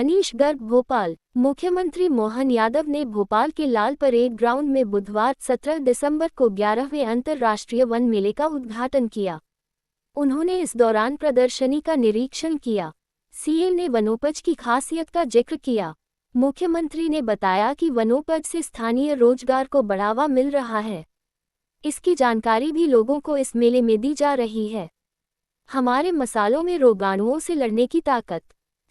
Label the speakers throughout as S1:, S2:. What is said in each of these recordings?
S1: मनीष गर्ग भोपाल। मुख्यमंत्री मोहन यादव ने भोपाल के लाल परेड ग्राउंड में बुधवार 17 दिसंबर को 11वें अंतर्राष्ट्रीय वन मेले का उद्घाटन किया। उन्होंने इस दौरान प्रदर्शनी का निरीक्षण किया। सीएम ने वनोपज की खासियत का जिक्र किया। मुख्यमंत्री ने बताया कि वनोपज से स्थानीय रोजगार को बढ़ावा मिल रहा है। इसकी जानकारी भी लोगों को इस मेले में दी जा रही है। हमारे मसालों में रोगाणुओं से लड़ने की ताकत।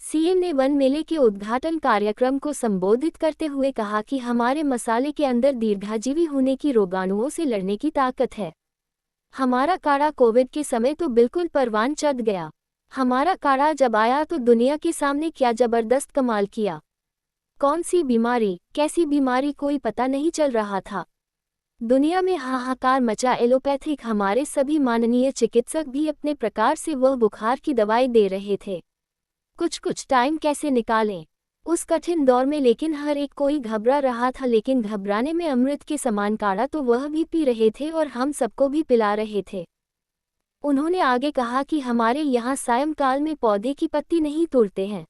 S1: सीएम ने वन मेले के उद्घाटन कार्यक्रम को संबोधित करते हुए कहा कि हमारे मसाले के अंदर दीर्घाजीवी होने की रोगाणुओं से लड़ने की ताकत है। हमारा काढ़ा कोविड के समय तो बिल्कुल परवान चढ़ गया। हमारा काढ़ा जब आया तो दुनिया के सामने क्या जबरदस्त कमाल किया। कौन सी बीमारी, कैसी बीमारी कोई पता नहीं चल रहा था। दुनिया में हाहाकार मचा। एलोपैथिक हमारे सभी माननीय चिकित्सक भी अपने प्रकार से वह बुखार की दवाई दे रहे थे। कुछ टाइम कैसे निकालें उस कठिन दौर में, लेकिन हर एक कोई घबरा रहा था। लेकिन घबराने में अमृत के समान काढ़ा तो वह भी पी रहे थे और हम सबको भी पिला रहे थे। उन्होंने आगे कहा कि हमारे यहाँ सायंकाल में पौधे की पत्ती नहीं तोड़ते हैं,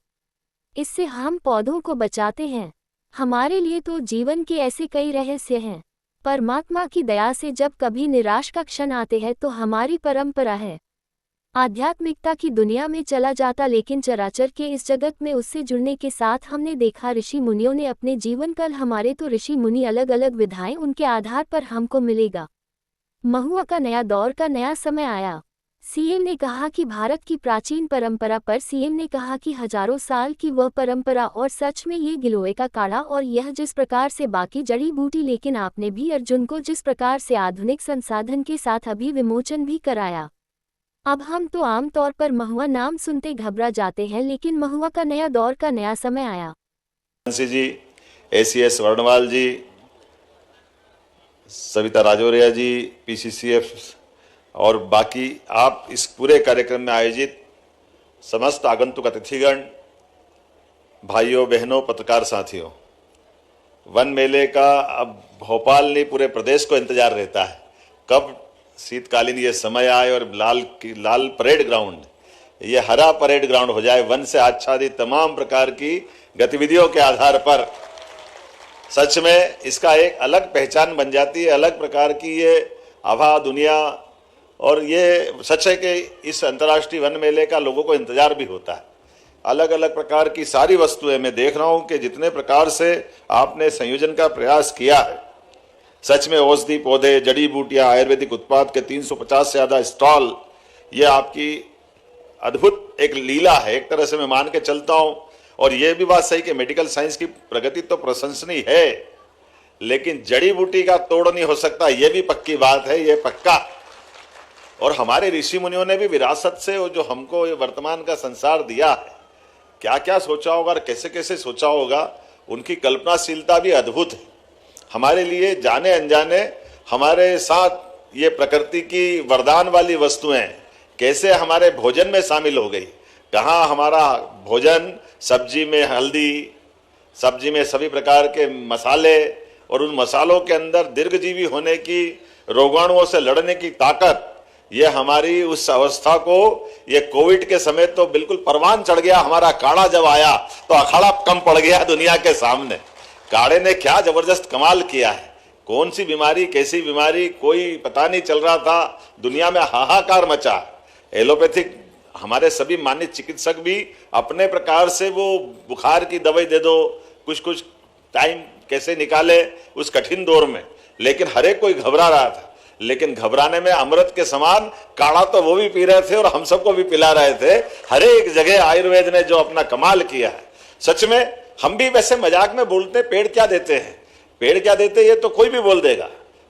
S1: इससे हम पौधों को बचाते हैं। हमारे लिए तो जीवन के ऐसे कई रहस्य हैं। परमात्मा की दया से जब कभी निराश का क्षण आते हैं तो हमारी परंपरा है आध्यात्मिकता की दुनिया में चला जाता, लेकिन चराचर के इस जगत में उससे जुड़ने के साथ हमने देखा ऋषि मुनियों ने अपने जीवन काल हमारे तो ऋषि मुनि अलग अलग विधाएं, उनके आधार पर हमको मिलेगा। महुआ का नया दौर का नया समय आया। सीएम ने कहा कि भारत की प्राचीन परंपरा पर सीएम ने कहा कि हजारों साल की वह परंपरा और सच में ये गिलोय का काढ़ा और यह जिस प्रकार से बाकी जड़ी बूटी, लेकिन आपने भी अर्जुन को जिस प्रकार से आधुनिक संसाधन के साथ अभी विमोचन भी कराया। अब हम तो आम तौर पर महुआ नाम सुनते घबरा जाते हैं, लेकिन महुआ का नया दौर का नया समय आया।
S2: जी, ACS वर्णवाल जी, सविता राजौरिया जी, PCCF और बाकी आप इस पूरे कार्यक्रम में आयोजित समस्त आगंतुक अतिथिगण, भाइयों बहनों, पत्रकार साथियों, वन मेले का अब भोपाल नहीं पूरे प्रदेश को इंतजार रहता है कब शीतकालीन ये समय आए और लाल परेड ग्राउंड, ये हरा परेड ग्राउंड हो जाए। वन से आच्छादित तमाम प्रकार की गतिविधियों के आधार पर सच में इसका एक अलग पहचान बन जाती है, अलग प्रकार की ये आभा दुनिया। और ये सच है कि इस अंतर्राष्ट्रीय वन मेले का लोगों को इंतजार भी होता है। अलग अलग प्रकार की सारी वस्तुएं मैं देख रहा हूं कि जितने प्रकार से आपने संयोजन का प्रयास किया है, सच में औषधि पौधे, जड़ी बूटियां, आयुर्वेदिक उत्पाद के 350 से ज्यादा स्टॉल, ये आपकी अद्भुत एक लीला है, एक तरह से मैं मान के चलता हूं। और ये भी बात सही कि मेडिकल साइंस की प्रगति तो प्रशंसनीय है, लेकिन जड़ी बूटी का तोड़ नहीं हो सकता, ये भी पक्की बात है, ये पक्का। और हमारे ऋषि मुनियों ने भी विरासत से वो जो हमको ये वर्तमान का संसार दिया है, क्या क्या सोचा होगा और कैसे कैसे सोचा होगा, उनकी कल्पनाशीलता भी अद्भुत है। हमारे लिए जाने अनजाने हमारे साथ ये प्रकृति की वरदान वाली वस्तुएं कैसे हमारे भोजन में शामिल हो गई। कहाँ हमारा भोजन, सब्जी में हल्दी, सब्जी में सभी प्रकार के मसाले, और उन मसालों के अंदर दीर्घजीवी होने की, रोगाणुओं से लड़ने की ताकत, ये हमारी उस अवस्था को ये कोविड के समय तो बिल्कुल परवान चढ़ गया। हमारा काढ़ा जब आया तो अखाड़ा कम पड़ गया दुनिया के सामने। काढ़े ने क्या जबरदस्त कमाल किया है। कौन सी बीमारी, कैसी बीमारी, कोई पता नहीं चल रहा था। दुनिया में हाहाकार मचा। एलोपैथिक हमारे सभी मान्य चिकित्सक भी अपने प्रकार से वो बुखार की दवाई दे दो, कुछ टाइम कैसे निकाले उस कठिन दौर में, लेकिन हर एक कोई घबरा रहा था। लेकिन घबराने में अमृत के समान काढ़ा तो वो भी पी रहे थे और हम सबको भी पिला रहे थे। हर एक जगह आयुर्वेद ने जो अपना कमाल किया है, सच में हम भी वैसे मजाक में बोलते पेड़ क्या देते हैं, पेड़ क्या देते हैं, ये तो कोई भी बोल देगा,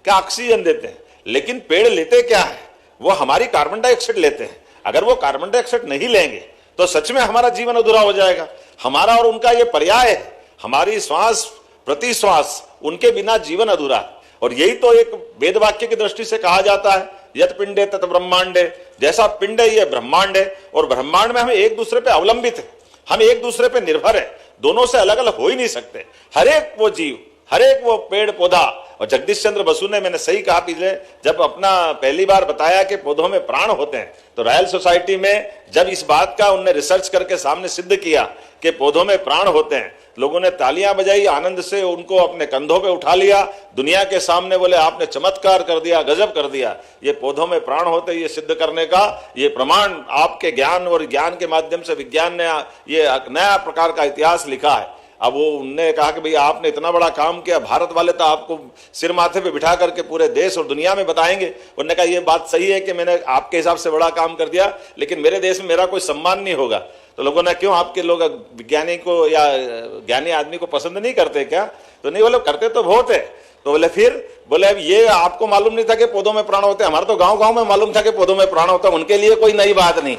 S2: क्या ऑक्सीजन देते हैं। लेकिन पेड़ लेते क्या है, वो हमारी कार्बन डाइऑक्साइड लेते हैं। अगर वो कार्बन डाइऑक्साइड नहीं लेंगे तो सच में हमारा जीवन अधूरा हो जाएगा। हमारा और उनका ये पर्याय है, हमारी श्वास प्रति श्वास, उनके बिना जीवन अधूरा है। और यही तो एक वेद वाक्य की दृष्टि से कहा जाता है, यत पिंडे तत ब्रह्मांडे, जैसा पिंड है ये ब्रह्मांड है। और ब्रह्मांड में हम एक दूसरे पे अवलंबित है, हम एक दूसरे पे निर्भर है, दोनों से अलग अलग हो ही नहीं सकते। हर एक वो जीव, हर एक वो पेड़ पौधा और जगदीश चंद्र बसु ने, मैंने सही कहा पिछले, जब अपना पहली बार बताया कि पौधों में प्राण होते हैं, तो रॉयल सोसाइटी में जब इस बात का उनने रिसर्च करके सामने सिद्ध किया कि पौधों में प्राण होते हैं, लोगों ने तालियां बजाई, आनंद से उनको अपने कंधों पे उठा लिया, दुनिया के सामने बोले आपने चमत्कार कर दिया, गजब कर दिया। ये पौधों में प्राण होते, ये सिद्ध करने का ये प्रमाण आपके ज्ञान और ज्ञान के माध्यम से विज्ञान ने ये नया प्रकार का इतिहास लिखा है। अब वो उनने कहा कि भाई आपने इतना बड़ा काम किया, भारत वाले तो आपको सिर माथे पे बिठा करके पूरे देश और दुनिया में बताएंगे। उन्होंने कहा ये बात सही है कि मैंने आपके हिसाब से बड़ा काम कर दिया, लेकिन मेरे देश में मेरा कोई सम्मान नहीं होगा। तो लोगों ने, क्यों आपके लोग विज्ञानी को या ज्ञानी आदमी को पसंद नहीं करते क्या? तो नहीं, बोले करते तो बहुत है। तो बोले फिर, बोले अब ये आपको मालूम नहीं था कि पौधों में प्राण होते हैं, हमारे तो गांव गांव में मालूम था कि पौधों में प्राण होता है, उनके लिए कोई नई बात नहीं।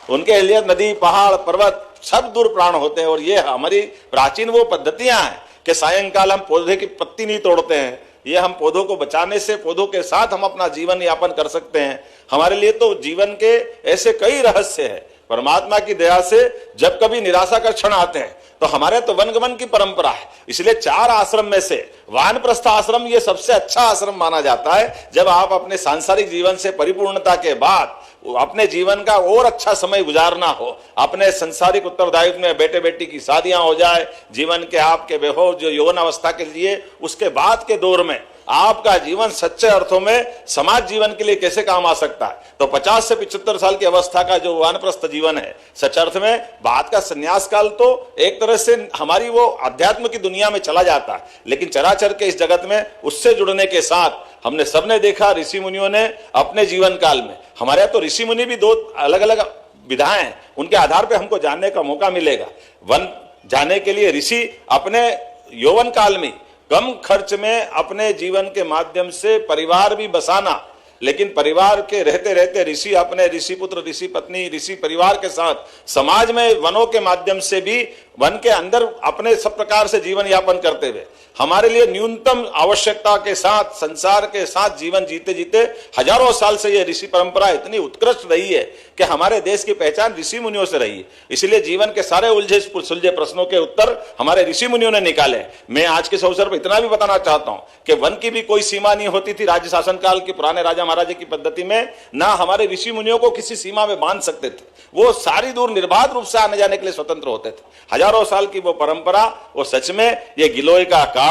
S2: उनके लिए नदी, पहाड़, पर्वत सब दूर प्राण होते हैं। और ये हमारी प्राचीन वो पद्धतियां हैं कि सायंकाल हम पौधे की पत्ती नहीं तोड़ते हैं, ये हम पौधों को बचाने से, पौधों के साथ हम अपना जीवन यापन कर सकते हैं। हमारे लिए तो जीवन के ऐसे कई रहस्य हैं। परमात्मा की दया से जब कभी निराशा का क्षण आते हैं तो हमारे तो वनगमन की परंपरा है, इसलिए 4 आश्रम में से वानप्रस्थ आश्रम ये सबसे अच्छा आश्रम माना जाता है। जब आप अपने सांसारिक जीवन से परिपूर्णता के बाद अपने जीवन का और अच्छा समय गुजारना हो, अपने संसारिक उत्तरदायित्व में बेटे बेटी की शादियां हो जाए, जीवन के आपके बेहो जो यौवन अवस्था के लिए, उसके बाद के दौर में आपका जीवन सच्चे अर्थों में समाज जीवन के लिए कैसे काम आ सकता है। तो 50 से 75 साल की अवस्था का जो वानप्रस्थ जीवन है, सच्चे अर्थ में बाद का संन्यास काल तो एक तरह से हमारी वो अध्यात्म की दुनिया में चला जाता है, लेकिन चराचर के इस जगत में उससे जुड़ने के साथ हमने सबने देखा, ऋषि मुनियों ने अपने जीवन काल में, हमारे तो ऋषि मुनि भी 2 अलग अलग विधाएं हैं, उनके आधार पर हमको जानने का मौका मिलेगा। वन जाने के लिए ऋषि अपने यौवन काल में कम खर्च में अपने जीवन के माध्यम से परिवार भी बसाना, लेकिन परिवार के रहते रहते ऋषि अपने ऋषि पुत्र, ऋषि पत्नी, ऋषि परिवार के साथ समाज में वनों के माध्यम से भी वन के अंदर अपने सब प्रकार से जीवन यापन करते हुए हमारे लिए न्यूनतम आवश्यकता के साथ संसार के साथ जीवन जीते जीते हजारों साल से ये ऋषि परंपरा इतनी उत्कृष्ट रही है कि हमारे देश की पहचान ऋषि मुनियों से रही है। इसलिए जीवन के सारे उलझे सुलझे प्रश्नों के उत्तर हमारे ऋषि मुनियों ने निकाले। मैं आज के इस अवसर पर इतना भी बताना चाहता हूं कि वन की भी कोई सीमा नहीं होती थी राज्य शासन काल के पुराने राजा महाराजा की पद्धति में, ना हमारे ऋषि मुनियों को किसी सीमा में बांध सकते थे, वो सारी दूर निर्बाध रूप से आने जाने के लिए स्वतंत्र होते थे। हजारों साल की वो परंपरा, वो सच में ये गिलोय का काढ़ा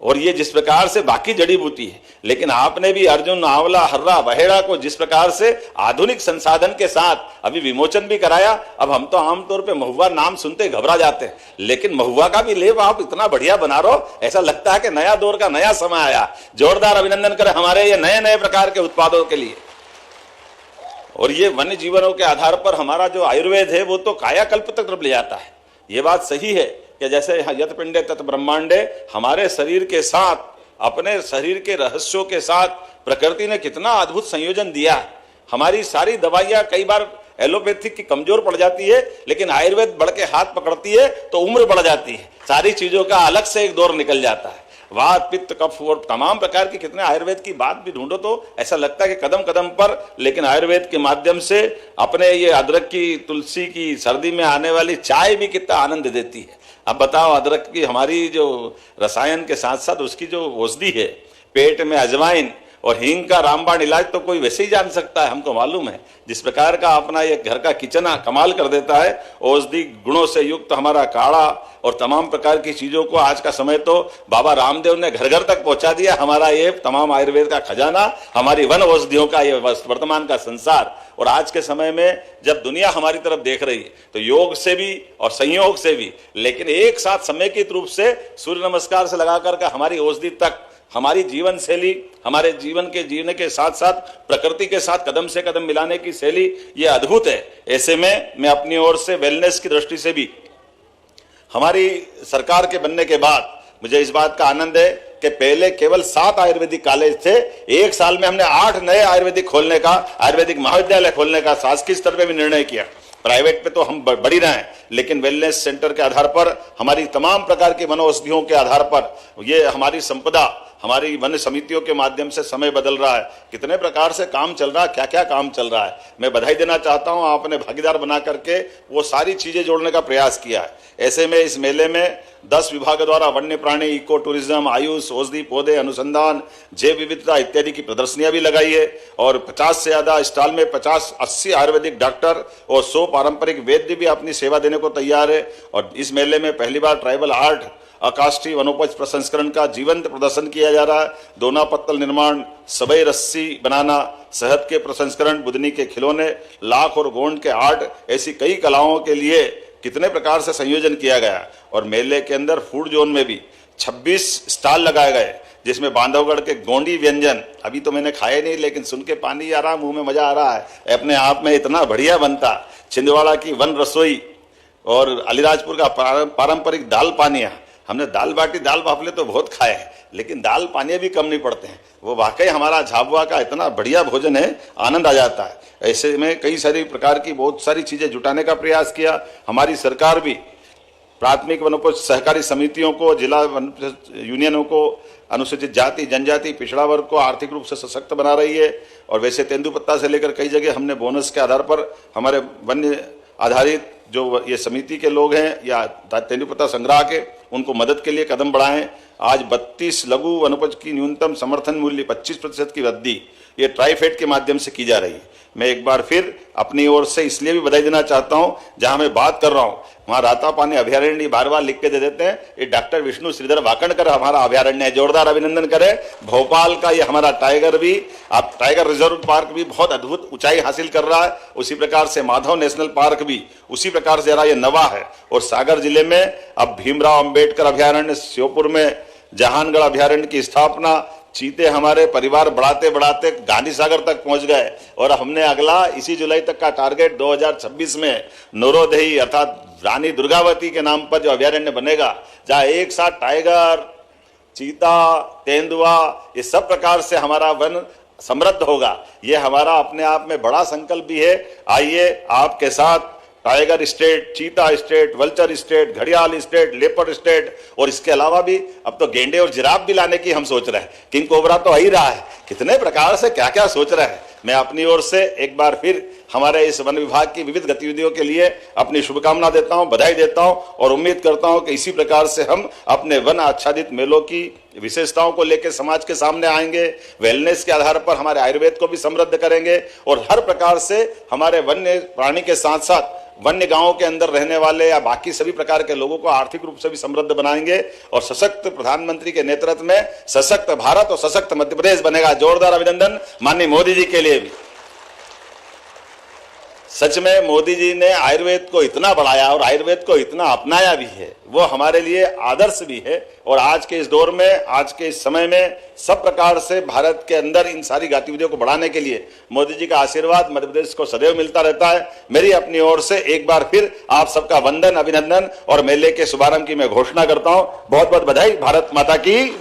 S2: और ये जिस प्रकार से बाकी जड़ी बूटी है, लेकिन आपने भी अर्जुन, आंवला, हर्रा, बहेड़ा को जिस प्रकार से आधुनिक संसाधन के साथ अभी विमोचन भी कराया। अब हम तो आमतौर पे महुआ नाम सुनते घबरा जाते हैं, लेकिन महुआ का भी लेप आप इतना बढ़िया बना रहे हो, ऐसा लगता है कि नया दौर का नया समय आया। जोरदार अभिनंदन करें हमारे ये नए नए प्रकार के उत्पादों के लिए। और ये वन्य जीवनों के आधार पर हमारा जो आयुर्वेद है वो तो कायाकल्प तक तरफ ले जाता है। ये बात सही है कि जैसे यत पिंडे तत् ब्रह्मांडे, हमारे शरीर के साथ, अपने शरीर के रहस्यों के साथ प्रकृति ने कितना अद्भुत संयोजन दिया है। हमारी सारी दवाइयां कई बार एलोपैथिक की कमजोर पड़ जाती है, लेकिन आयुर्वेद बढ़ के हाथ पकड़ती है तो उम्र बढ़ जाती है, सारी चीजों का अलग से एक दौर निकल जाता है। वात, पित्त, कफ और तमाम प्रकार की कितने आयुर्वेद की बात भी ढूंढो तो ऐसा लगता है कि कदम कदम पर, लेकिन आयुर्वेद के माध्यम से अपने ये अदरक की, तुलसी की, सर्दी में आने वाली चाय भी कितना आनंद देती है। अब बताओ, अदरक की हमारी जो रसायन के साथ साथ उसकी जो औषधि है, पेट में अजवाइन और हींग का रामबाण इलाज तो कोई वैसे ही जान सकता है, हमको मालूम है। जिस प्रकार का अपना ये घर का किचन कमाल कर देता है, औषधि गुणों से युक्त हमारा काढ़ा और तमाम प्रकार की चीजों को आज का समय तो बाबा रामदेव ने घर घर तक पहुंचा दिया। हमारा ये तमाम आयुर्वेद का खजाना, हमारी वन औषधियों का ये वर्तमान का संसार। और आज के समय में जब दुनिया हमारी तरफ देख रही है तो योग से भी और संयोग से भी, लेकिन एक साथ समेकित रूप से सूर्य नमस्कार से लगाकर के हमारी औषधि तक, हमारी जीवन शैली, हमारे जीवन के जीने के साथ साथ प्रकृति के साथ कदम से कदम मिलाने की शैली ये अद्भुत है। ऐसे में मैं अपनी ओर से वेलनेस की दृष्टि से भी, हमारी सरकार के बनने के बाद मुझे इस बात का आनंद है कि पहले केवल 7 आयुर्वेदिक कॉलेज थे, एक साल में हमने 8 नए आयुर्वेदिक खोलने का, आयुर्वेदिक महाविद्यालय खोलने का शासकीय स्तर पर भी निर्णय किया। प्राइवेट पे तो हम बढ़ी रहे हैं, लेकिन वेलनेस सेंटर के आधार पर, हमारी तमाम प्रकार की मनोऔषधियों के आधार पर, ये हमारी संपदा, हमारी वन समितियों के माध्यम से समय बदल रहा है, कितने प्रकार से काम चल रहा है, क्या क्या काम चल रहा है। मैं बधाई देना चाहता हूं, आपने भागीदार बना करके वो सारी चीजें जोड़ने का प्रयास किया है। ऐसे में इस मेले में 10 विभागों द्वारा वन्य प्राणी, इको टूरिज्म, आयुष, औषधि पौधे, अनुसंधान, जैव विविधता इत्यादि की प्रदर्शनियां भी लगाई है और 50 से ज्यादा स्टॉल में 50-80 आयुर्वेदिक डॉक्टर और 100 पारंपरिक वैद्य भी अपनी सेवा देने को तैयार है। और इस मेले में पहली बार ट्राइबल आर्ट, अकाष्ठी वनोपज प्रसंस्करण का जीवंत प्रदर्शन किया जा रहा है। दोना पत्तल निर्माण, सबई रस्सी बनाना, शहद के प्रसंस्करण, बुदनी के खिलौने, लाख और गोंड के आर्ट, ऐसी कई कलाओं के लिए कितने प्रकार से संयोजन किया गया। और मेले के अंदर फूड जोन में भी 26 स्टॉल लगाए गए, जिसमें बांधवगढ़ के गोंडी व्यंजन, अभी तो मैंने खाए नहीं लेकिन सुन के पानी आ रहा, मुंह में मजा आ रहा है, अपने आप में इतना बढ़िया बनता। छिंदवाड़ा की वन रसोई और अलीराजपुर का पारंपरिक दाल पानिया, हमने दाल बाटी दाल बाफले तो बहुत खाए हैं, लेकिन दाल पानिया भी कम नहीं पड़ते हैं। वो वाकई हमारा झाबुआ का इतना बढ़िया भोजन है, आनंद आ जाता है। ऐसे में कई सारी प्रकार की बहुत सारी चीजें जुटाने का प्रयास किया। हमारी सरकार भी प्राथमिक वनोपज सहकारी समितियों को, जिला वन यूनियनों को, अनुसूचित जाति जनजाति पिछड़ा वर्ग को आर्थिक रूप से सशक्त बना रही है। और वैसे तेंदुपत्ता से लेकर कई जगह हमने बोनस के आधार पर हमारे वन्य आधारित जो ये समिति के लोग हैं या तेंदुपत्ता संग्रह के, उनको मदद के लिए कदम बढ़ाएं। आज 32 लघु वनोपज की न्यूनतम समर्थन मूल्य 25% की वृद्धि ये ट्राइफेड के माध्यम से की जा रही है। मैं एक बार फिर अपनी ओर से इसलिए भी बधाई देना चाहता हूं, जहां मैं बात कर रहा हूं वहां रातापानी अभयारण्य बार-बार लिख के दे देते हैं, ये डॉक्टर विष्णु श्रीधर वाकणकर हमारा अभयारण्य है, जोरदार अभिनंदन करें। भोपाल का ये हमारा टाइगर भी, आप टाइगर रिजर्व पार्क भी बहुत अद्भुत ऊंचाई हासिल कर रहा है। उसी प्रकार से माधव नेशनल पार्क भी उसी प्रकार से जरा ये नवा है। और सागर जिले में अब भीमराव अंबेडकर अभयारण्य, श्योपुर में जहानगढ़ अभयारण्य की स्थापना, चीते हमारे परिवार बढ़ाते बढ़ाते गांधी सागर तक पहुंच गए। और हमने अगला इसी जुलाई तक का टारगेट 2026 में नौरोदही अर्थात रानी दुर्गावती के नाम पर जो अभयारण्य बनेगा, जहां एक साथ टाइगर, चीता, तेंदुआ, ये सब प्रकार से हमारा वन समृद्ध होगा। ये हमारा अपने आप में बड़ा संकल्प भी है। आइए आपके साथ टाइगर स्टेट, चीता स्टेट, वल्चर स्टेट, घड़ियाल स्टेट, लेपर्ड स्टेट, और इसके अलावा भी अब तो गेंडे और जिराफ भी लाने की हम सोच रहे हैं। किंग कोबरा तो आ ही रहा है, कितने प्रकार से क्या क्या सोच रहे हैं। मैं अपनी ओर से एक बार फिर हमारे इस वन विभाग की विविध गतिविधियों के लिए अपनी शुभकामना देता हूं, बधाई देता हूं और उम्मीद करता हूं कि इसी प्रकार से हम अपने वन आच्छादित मेलों की विशेषताओं को लेकर समाज के सामने आएंगे। वेलनेस के आधार पर हमारे आयुर्वेद को भी समृद्ध करेंगे और हर प्रकार से हमारे वन्य प्राणी के साथ साथ वन्य गांवों के अंदर रहने वाले या बाकी सभी प्रकार के लोगों को आर्थिक रूप से भी समृद्ध बनाएंगे। और सशक्त प्रधानमंत्री के नेतृत्व में सशक्त भारत और सशक्त मध्य प्रदेश बनेगा। जोरदार अभिनंदन माननीय मोदी जी के लिए भी। सच में मोदी जी ने आयुर्वेद को इतना बढ़ाया और आयुर्वेद को इतना अपनाया भी है, वो हमारे लिए आदर्श भी है। और आज के इस दौर में, आज के इस समय में सब प्रकार से भारत के अंदर इन सारी गतिविधियों को बढ़ाने के लिए मोदी जी का आशीर्वाद मध्य प्रदेश को सदैव मिलता रहता है। मेरी अपनी ओर से एक बार फिर आप सबका वंदन, अभिनंदन और मेले के शुभारंभ की मैं घोषणा करता हूं। बहुत बहुत बधाई। भारत माता की।